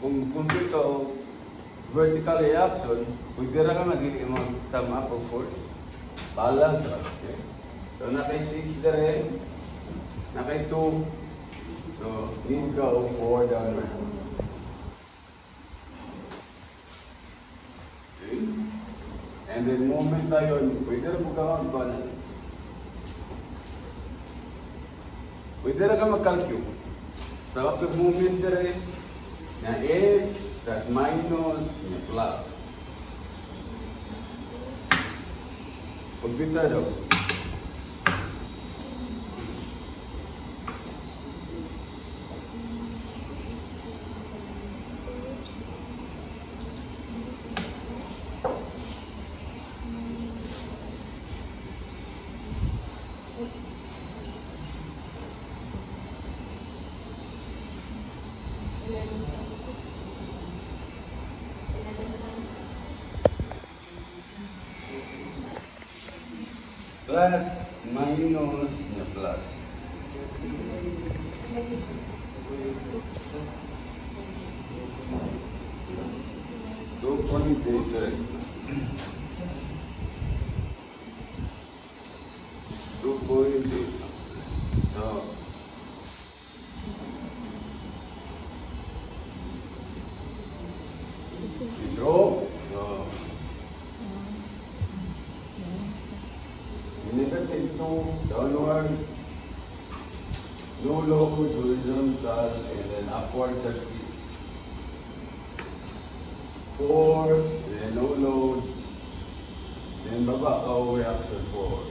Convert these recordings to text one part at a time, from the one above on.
kung complete o vertical reaction, pwede ra ka magiging mag-sum up of force. Balance ra. Okay? So, nakay 6 na rin. Nakay 2. So, need ka o 4 downward. Okay? And then, moment na yun, pwede rin magkakagbanan. Pwede rin ka mag-calculate. So, after moment na rin, na x, tas minus, na plus. Pagbita daw. Plus, minus, na plus. Two point eight. 2.8. So, draw. So, negative 2, downward, no load, horizontal, and then upward at 6. 4, then no load, then baba ka reaction 4.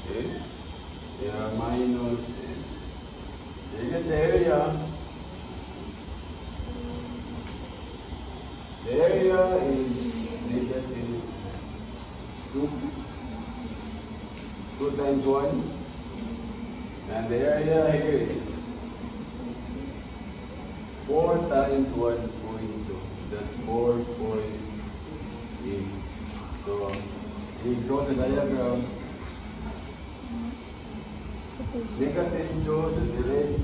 Okay? Yeah, minus, you get the area. The area is negative 2. 2 times 1, and the area here is 4 times 1.2, that's 4.8. So, we draw the diagram. Negative 2 to the red.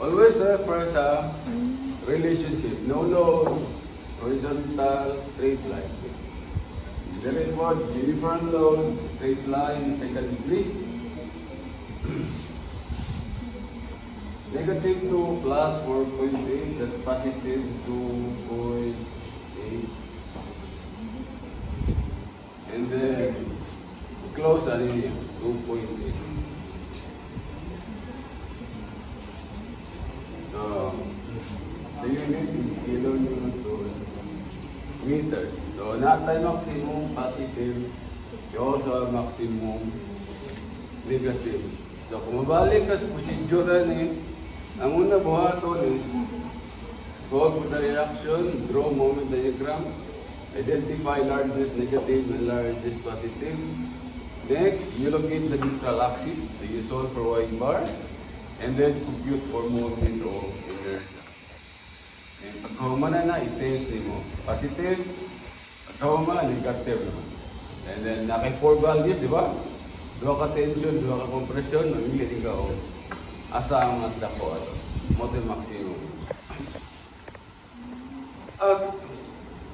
Always first relationship, no load, horizontal, straight line. Then it was uniform load, straight line, second degree. Negative 2 plus 4.8, that's positive 2.8. And then close a linear, 2.8. So, the unit is kilonewton to meter. So, not tayo maximum positive, you also have maximum negative. So, kung mabalik ka sa procedure ang una buhaton is solve for the reaction, draw moment diagram, identify largest negative and largest positive. Next, you locate the neutral axis, so you solve for y bar, and then compute for moment of inertia. And pagkahuma na, i-test mo. Positive, pagkahuma, negative naman. And then, naka 4 values, di ba? 2 ka tension, 2 ka compression, mamili din ka o asa ang mas dako ato. Motor maximum.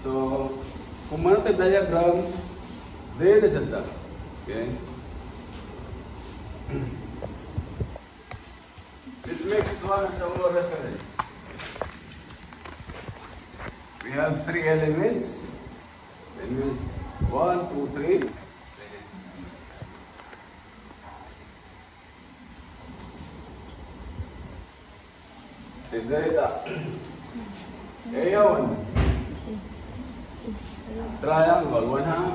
So, kung man tayo diagram, there is that. Okay? Let's make this one as our reference. We have 3 elements. Elements 1, 2, 3. There area 1. Triangle 1/2.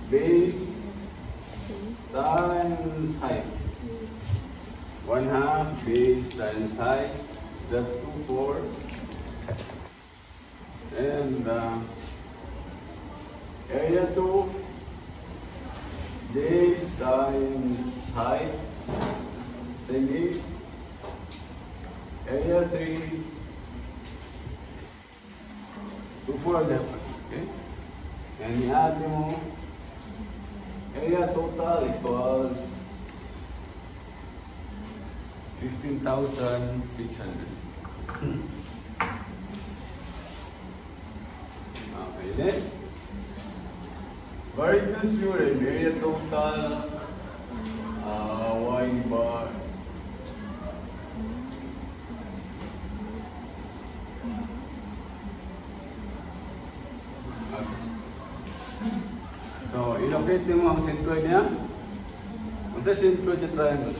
Base times height. 1/2 base times height. That's 2, 4. And area 2. Base times height. Then 8. Area 3, 2, 4 dapat. Okay? And i-add mo, area total equals 15,600. Okay, next. Varicose urine, area total, Y bar. So, ilocate mo ang centroid niya. Kung sa centroid sa triangle.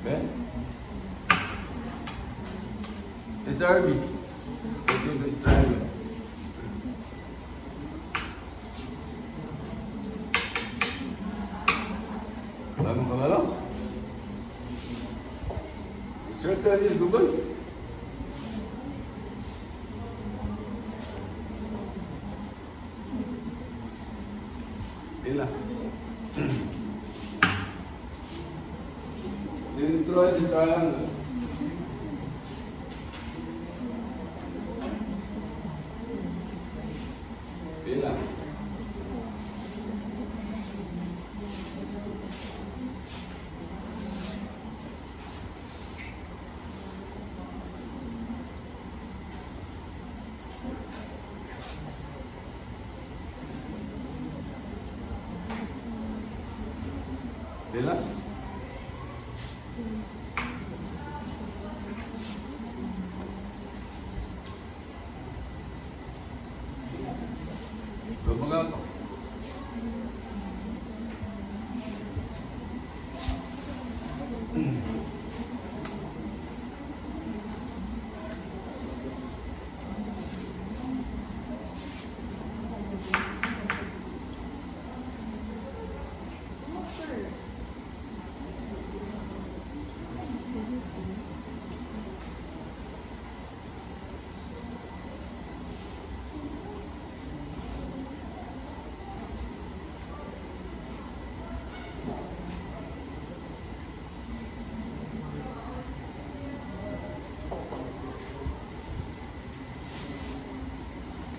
Okay? SRB. So, centroid sa triangle. Wala mong kabalo? Search sa Google. Ila. Centroid sa triangle. Ila. Ila. Lumaga ako.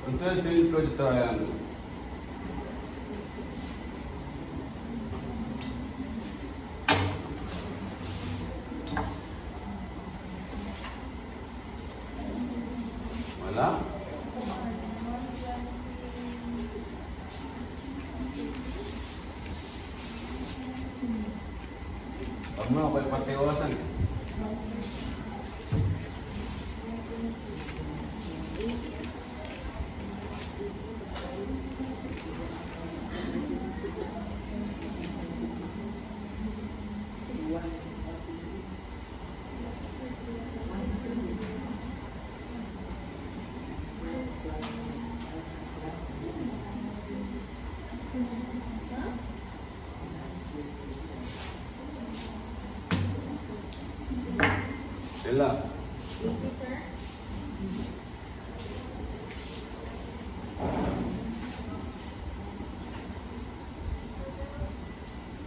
Kung sa centroid sa triangle. Wala? Huwag mo ako ipatiwasan. Ila.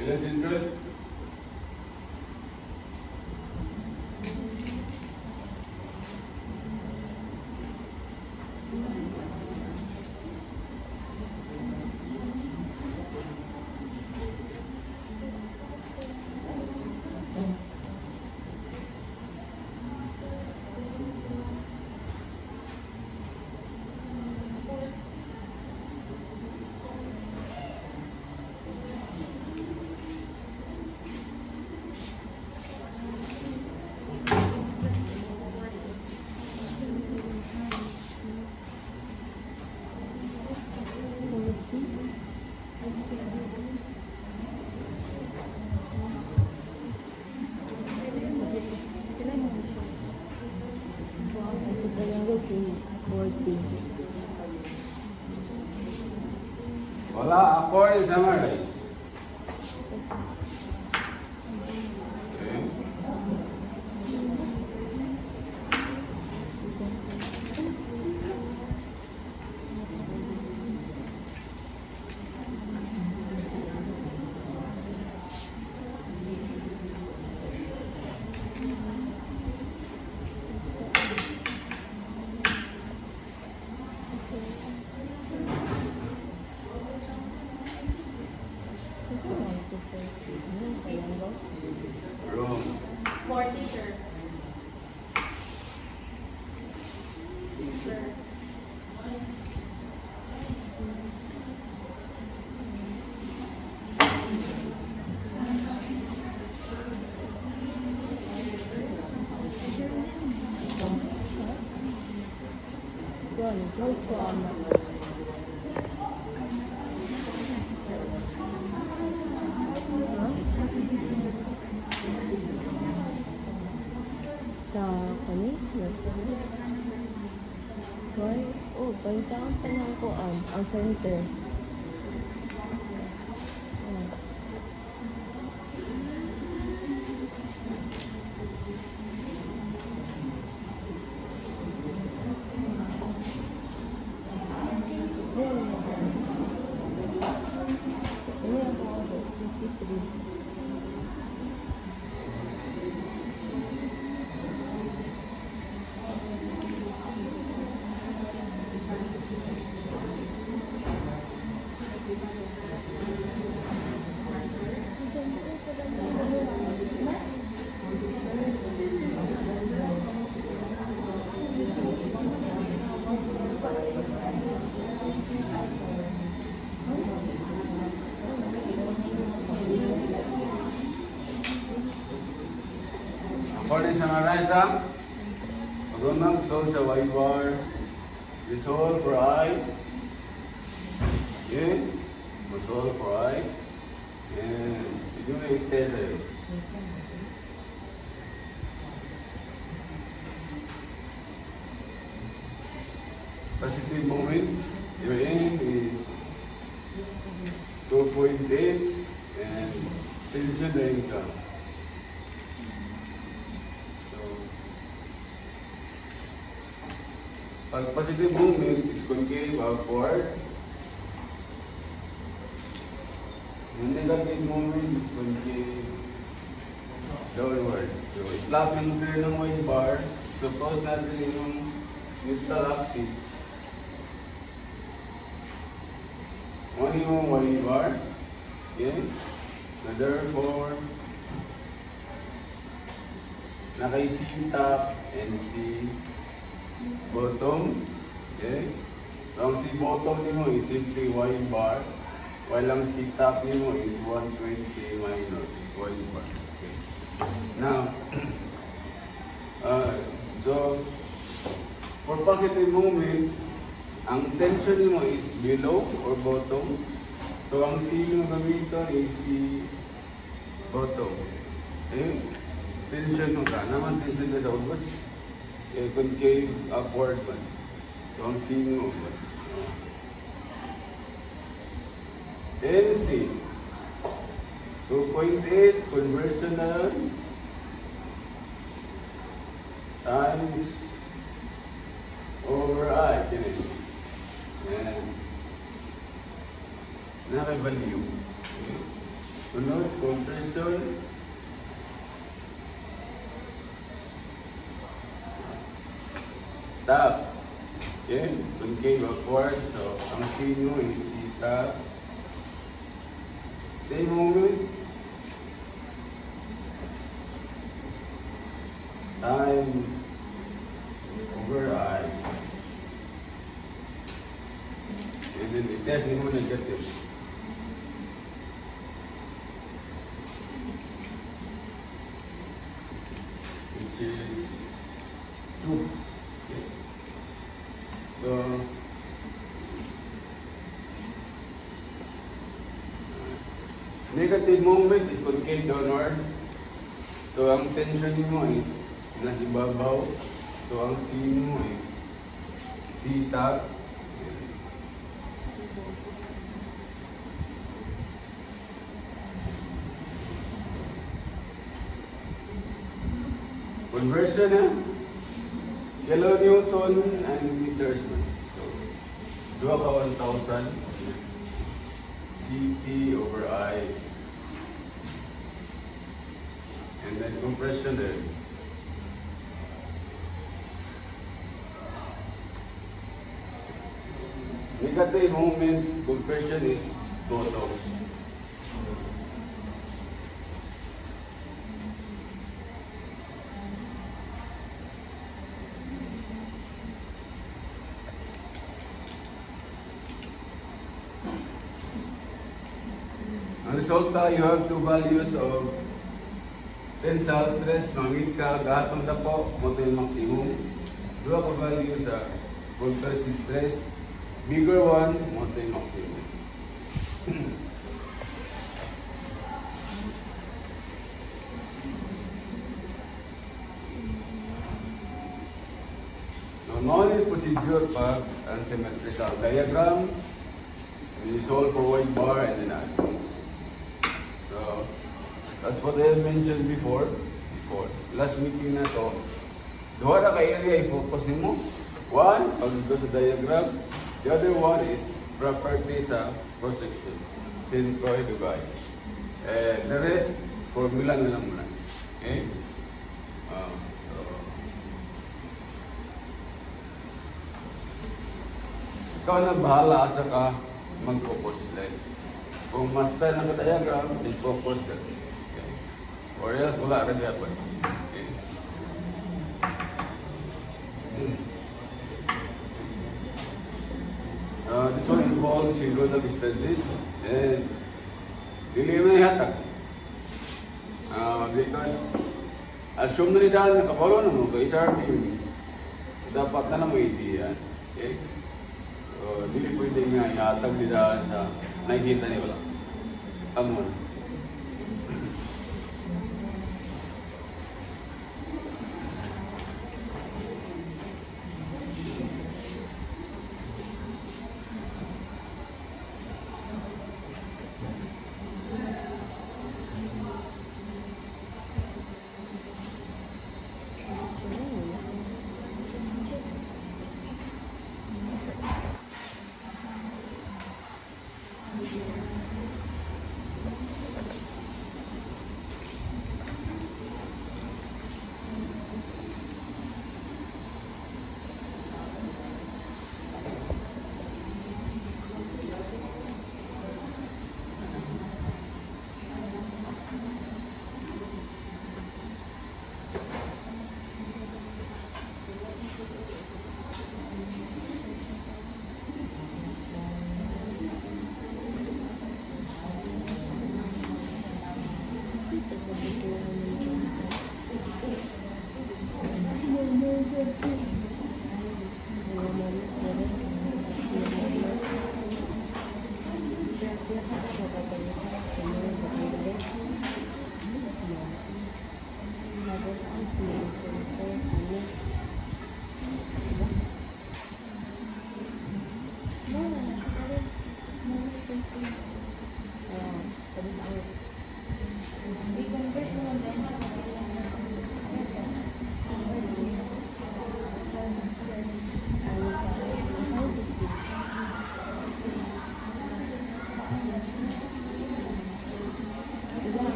Ila centroid. Wala, accord is summarize. Okay. Wrong. 40, sir. Sir. Sa kani? Why? Oh, palitaan pa na ako ang center. According sa Marisa, pag-unang solve sa y-bar, resolve for I. Okay? Resolve for I. And you do it together. Positive moment, your end is 2.8 and tension na income. Pag positive movement is concave upward. Yung negative movement is concave downward. So, i-flatten kayo ng y-bar. Suppose natin yung neutral axis. One yung y-bar. Okay? So, therefore, naka-C top and C bottom. Okay? So, ang C bottom nimo is simply y bar, while ang C top nimo is 120 minus y bar. Okay. Now, so, for positive movement, ang tension nimo is below or bottom. So, ang C nimo gamiton is C bottom. Okay? Tension mo ka. Naman tension ka sa ubos. Concave upward man. So, ang C mo. MC 2.8 conversional times over I. And naka-value. Okay. Sunod, compression. Top. Okay, concave upward. So, ang C nyo is C top. Same moment. Time over I. And then i-test nyo negative. Which is 2. So, negative movement is concave downward. So, ang tension mo is nasa ibabaw. So, ang C mo is C top. Conversion na. Kilonewton and meters man. So, 2 ka 1,000 CT over I. And then compression there. Negative moment, compression is bottom. resulta, you have two values of tensile stress. Mangit ka, gahatong na po, mo yung maximum. Dua ka value sa compressive stress. Bigger one, mo yung maximum. Normal procedure pag ang symmetrical diagram, we solve for white bar and then add. So, that's what I mentioned before. Last meeting na to, duha na ka area i-focus nimo. One, pag sa diagram. The other one is property sa cross-section. Centroid ugay. The rest, formula na lang muna. Okay? Ikaw na bahala asa ka mag-focus. Like, kung master ng diagram, i-focus ka. Okay. Or else, wala rin dapat. Okay. This one involves synchronal distances and dili may hatak. Because assume na nila nakapalo na mo kay SRB, dapat na lang mo idea. Okay? Dili pwede nga ihatag nila sa nakikita nila. Amon.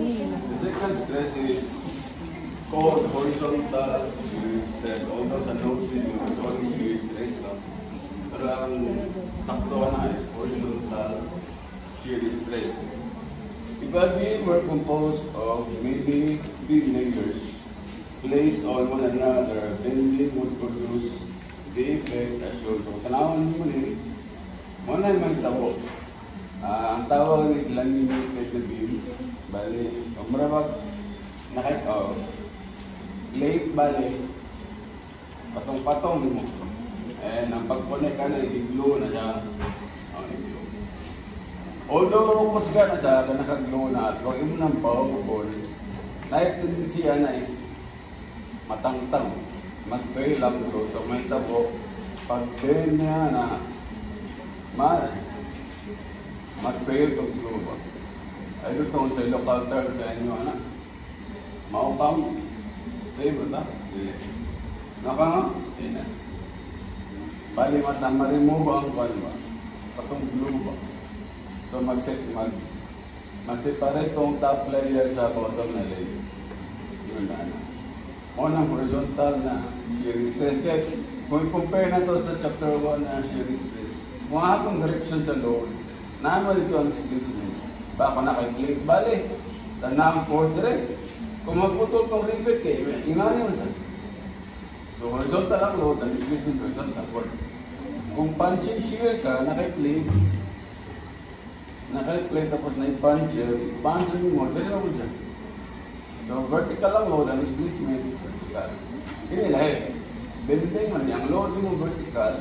The second stress is called horizontal stress. Although sa notes din yung only stress lang. Pero ang sakto na is horizontal shear stress. The body were composed of many thin layers placed on one another. Bending would produce the effect as shown. So, tanawan mo ni muna yung tabo. Ang tawag is laminated na beam. Bali, marabag late bali, patong-patong mo. And ang pag-connect ka na, i-glue na siya. Although, kusga na sa naka-glue na at huwag mo ng pawagol, na-tendency na is matangtang, mag-fail up to. So, may tabo, pag-fail niya na mag-fail itong glue ba? Ay doon sa local term sa inyo, anak. Maupang. Same ba ito? Naka nga? Bali, ma-remove ang kwan ba? patong blue ba? So mag-separate tong top layer sa bottom na layer. Yun na. Unang horizontal na shearing stress. Kaya kung i-compare na to sa chapter 1 na shearing stress, kung atong direction sa load, naman dito ang displacement. Baka naka-plate, bali, tanang force direct. Kung magputol tong rivet kayo, ingani mo sa. So horizontal ang load, ang displacement horizontal. Kung punching shear ka, naka-plate tapos na i-puncher mo, dali mo dyan. So vertical ang load, ang displacement vertical. Hindi lahat. Bending man, ang load mo vertical,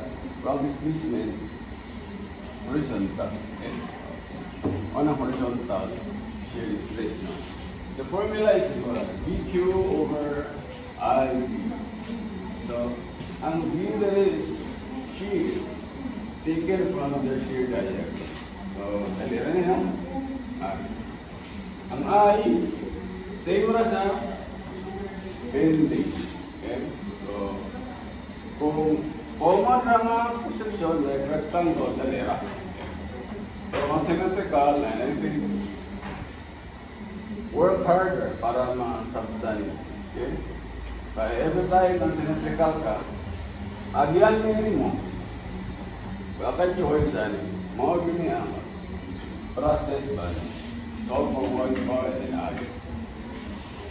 ang displacement horizontal. Okay. On a horizontal shear stress. No? The formula is this one, VQ over IB. So, ang V there is shear taken from the shear diagram. So, dalira na yan. Ang I, same ra sa bending. Okay? So, kung common ra nga position, like rectangle, dalira. So, ang symmetrical, I think, work harder para masabdan. Okay? Kaya every time na symmetrical ka, agyan din mo. Baka choice ani, mo gini ang process ba? Solve for one part and then agyan.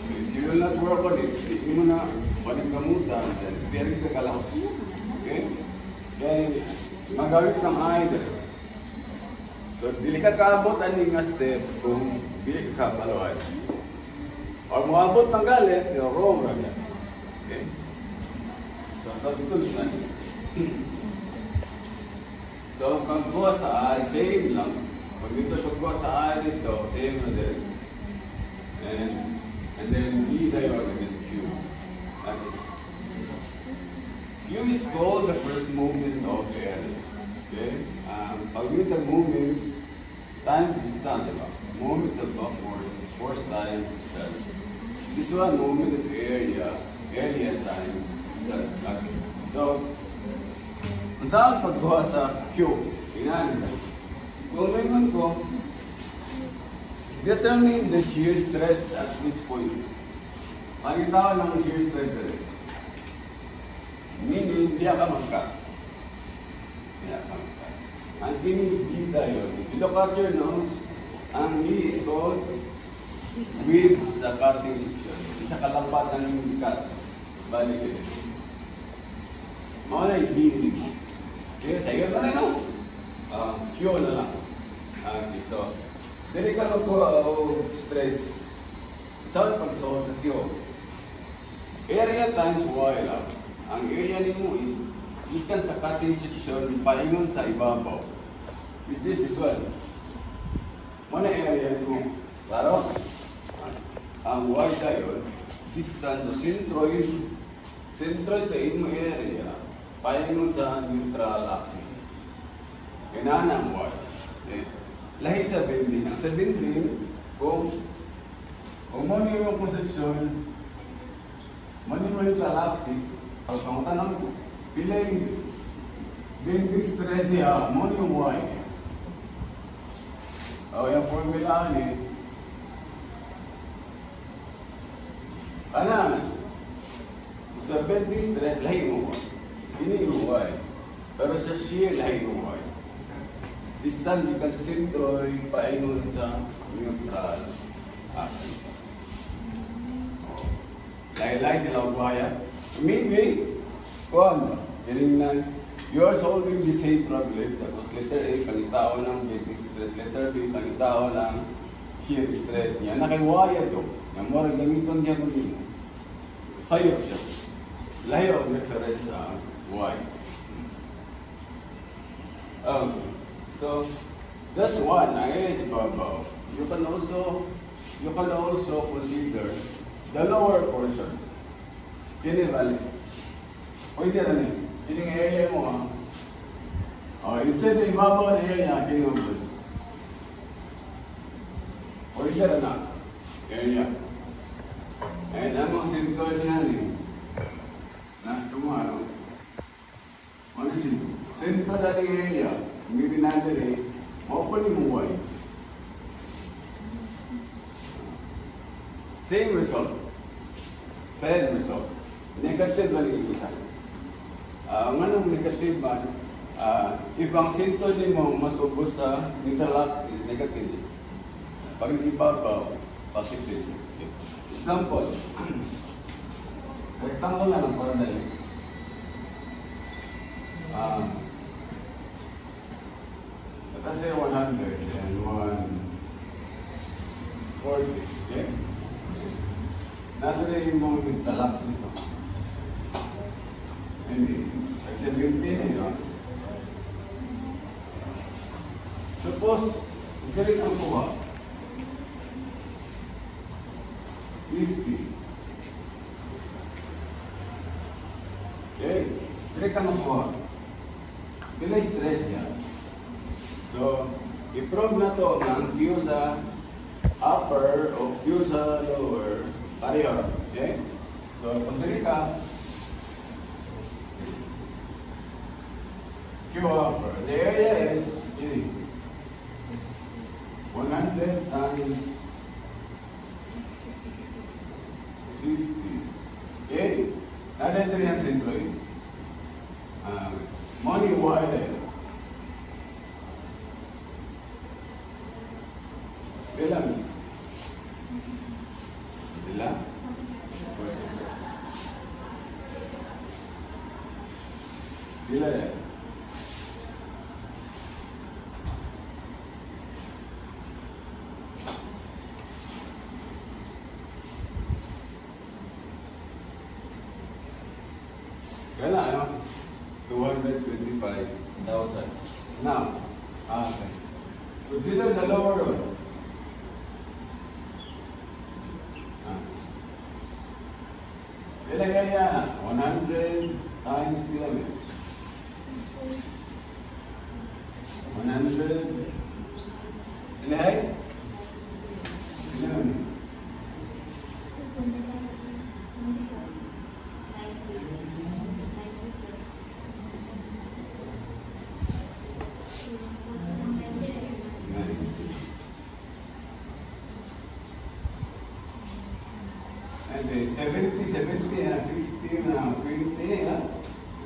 If you will not work on it, hindi mo na paningkamutan, then very ka lang. Okay? Kaya magawit ng either. So, dili ka kaabot ani nga step kung dili ka kapaluhay. Or moabot ng galit, yung wrong ra. Okay? So, sabi ito na. So, pagkuha sa I, same lang. Pag ito pagkuha sa I dito, same na din. And then B diagonal Q. Q is called the first movement of air. Okay? Pag yung movement, time distance, diba? Movement of force time distance. This one, movement of area time distance. Okay. So, kung saan pagkuha sa Q, inaanin sa kung ngayon ko, determine the shear stress at this point. Pakita ko ng shear stress dito. Meaning, di ka magka. Ang kinig dita yun. If you look at your notes, ang D is called width sa cutting section. Sa kalampatan ng cut. Balik yun. Mga na yung D. Okay, sa iyo na rin, no? Q na lang. Okay, so, dili ka mag stress. Saan pag-solve sa Q? Area times Y lang. Ang area nimo is ikan sa cutting section paingon sa ibabaw. Which is this one. Mana area nimo? Klaro? Ang Y dayon, distance o centroid sa imo area paingon sa neutral axis. Kinana ang Y. Okay. Lahi sa bending. Ang sa bending, kung mo yung position, mo yung neutral axis, pag pangutanang ko, pila yung bending stress niya, mo yung Y. O, yung formula ni, sa bending stress, lahi mo Y. Ini yung Y. Pero sa shear, lahi yung Y. Distance gikan sa sentroid paingon sa neutral axis. Lahi-lahi sila ugaya. Maybe, kung tinignan, you are solving the same problem. Tapos letter A, pangitao ng bending stress. Letter B, pangitao ng shear stress niya. Nakiwaya do. Yung mga gamiton niya mo nito. Sayo siya. Lahi o reference sa Y. So that's one. Is ibabaw. You can also consider the lower portion. Kini bali. Pwede rin. Kining area mo instead of ibabaw na area, kini ubos. Pwede rin na. Area. And ang mga sentro niya nas tomorrow. Ano si sentro dating area? Maybe nadiri, maupali mo Y. Same result. Same result. Negative lang yung isa. Ang anong negative man, if ang symptom mo mas ubos sa neutral axis, negative. Pag isibabaw, positive. Example, rectangle na lang para dali. Let's say 100 and 140. Okay? Natuloy yung mga neutral axis. Hindi. Kasi 17 eh, no? Suppose, galing ang kuha. 50. Okay? Galing ang kuha. Bila stress niya. So, i-prove na to ng Q sa upper o Q sa lower. Pareho. Okay? So, kung dali ka, Q upper. The area is 100 times 50. Okay? Narito rin ang sentro yun. Money wire. Bilang. Sila? Bila ya? Kaya ano? 225,000. Now, okay. Consider the lower one. Ilan kaya? 100 times kilometer. 100. Ilan? Ilan? Okay, 70, 50 na 20,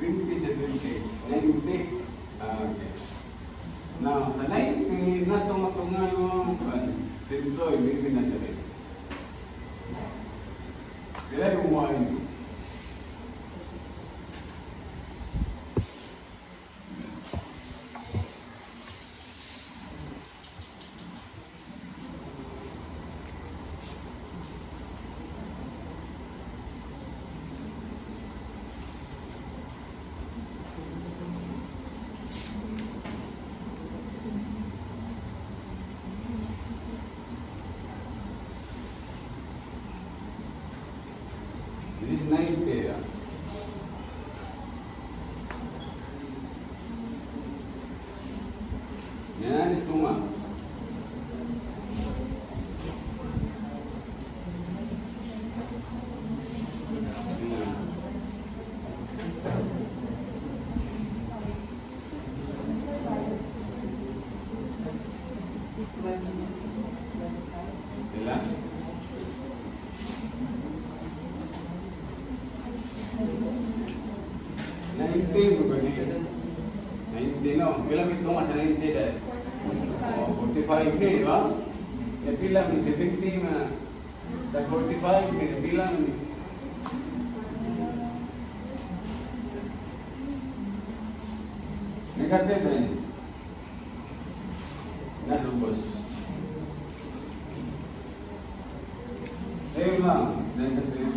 20, 70, 90. Okay. Now, sa 90, natunga-tunga yung sento, ibigin na dyan. Kaya yung wine. This is 90. Yan is tunga. Ilan? 90 begini. 90 no. Bilang itu mas 90 deh. Oh, 45 nih, bang. Saya bilang di 70 mah. Dan 45 nih bilang nih. Negatif nih. Nah, bos. Saya bilang negatif.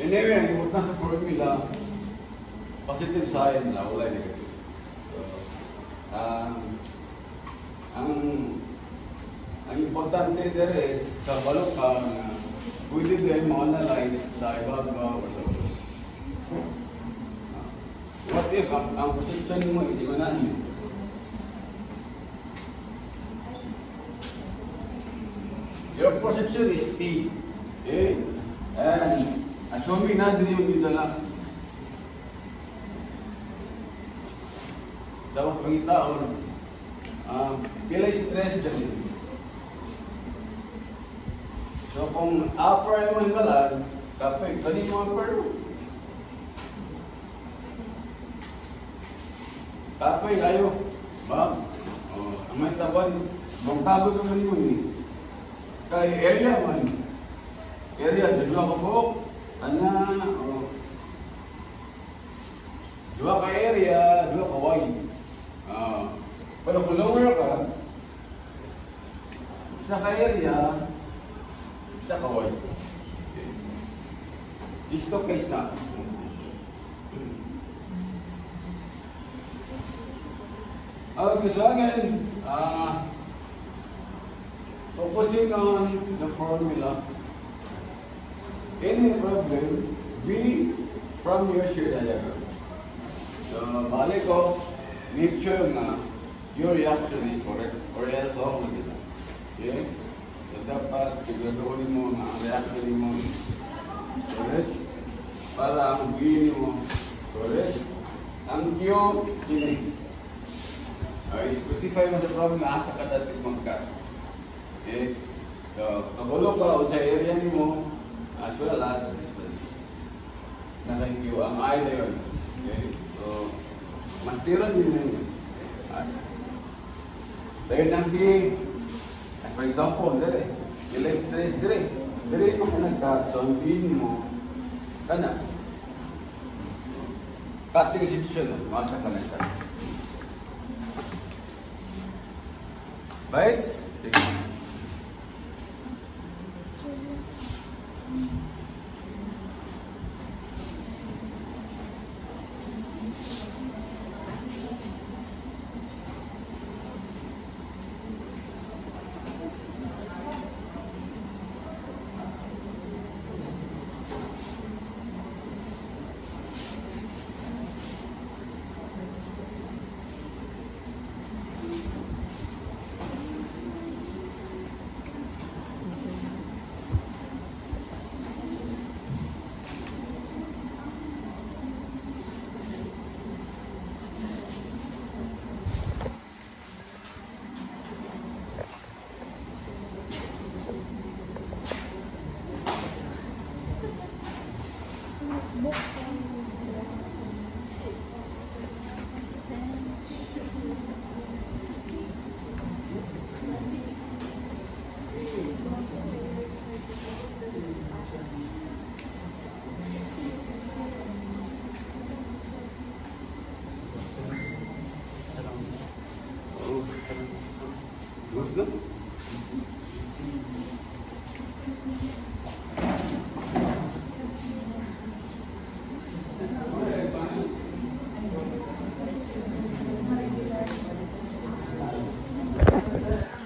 Anyway, ang importante sa formula, positive sign na wala negative. So, ang importante dito is kabalo ka na pwede din ma-analyze sa ibabaw o sa ubos. What if ang position mo is imanan? Your position is T. Okay? And assuming na din yung dito lang. dapat pangitaon, pilay stress dyan. So kung upper yung mga balag, kapag galing mo upper mo. Kapag ayaw, ba? Ang may tawan, magbago naman yun eh. Kaya area man. Area, sa dua ka po, dua ka area, dua ka wide. Pero kung lower ka, isa ka area, isa ka wide. Case to case na. Okay, so again, focusing on the formula, any problem, V from your shear diagram. So, balik ko, make sure na your reaction is correct or else wrong with it. Okay? So, dapat siguraduhin mo na ang reaction mo correct para ang V mo correct. Ang Q, kinig. Specify mo sa problem na asa ka dapat mag-cast. Okay? So, kagulo ka o sa area mo as well as distance. Naka-Q ang I na yun. Okay? So, mas tiran din yun. Dahil ng B, for example, ilay stress dire. Dire mo ka nag-cut, so ang B mo, kana. Cutting situation, masa ka nag-cut. Bites? Sige. Gusto?